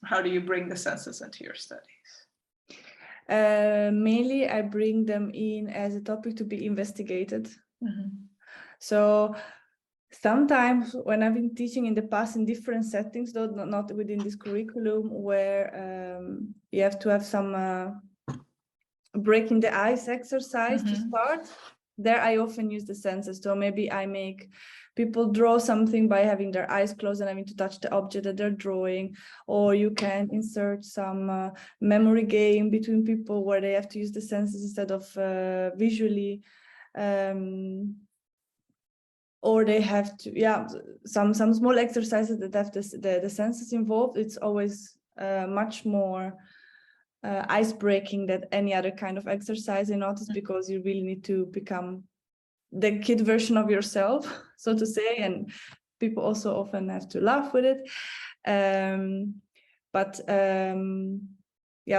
How do you bring the senses into your studies? Mainly, I bring them in as a topic to be investigated. So sometimes when I've been teaching in the past in different settings, though not within this curriculum, where you have to have some breaking the ice exercise to start, there I often use the senses. So maybe I make people draw something by having their eyes closed and having to touch the object that they're drawing, or you can insert some memory game between people where they have to use the senses instead of visually, or they have to, some small exercises that have the senses involved. It's always much more ice-breaking than any other kind of exercise, I noticed, because you really need to become the kid version of yourself, so to say, and people also often have to laugh with it.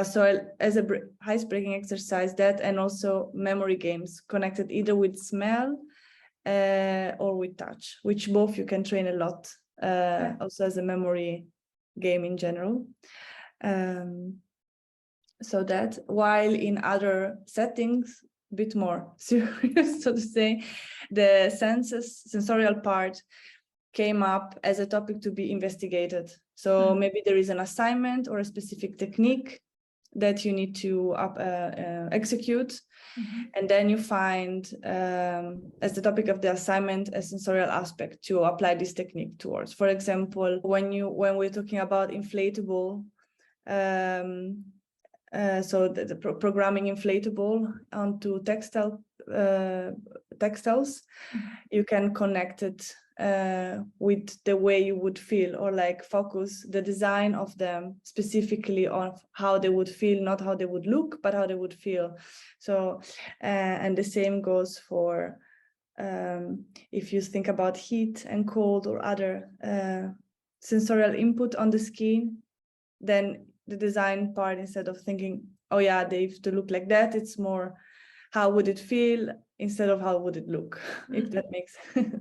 So as a ice-breaking exercise, that, and also memory games connected either with smell or with touch, which both you can train a lot, also as a memory game in general. So that, while in other settings, a bit more serious, so to say, the sensorial part came up as a topic to be investigated. So maybe there is an assignment or a specific technique that you need to execute. And then you find, as the topic of the assignment, a sensorial aspect to apply this technique towards. For example, when we're talking about inflatable, so the programming inflatable onto textiles, you can connect it with the way you would feel, or like focus the design of them specifically on how they would feel, not how they would look, but how they would feel. So, and the same goes for if you think about heat and cold or other sensorial input on the skin, then the design part, instead of thinking, oh yeah, they have to look like that, it's more how would it feel instead of how would it look, if that makes sense.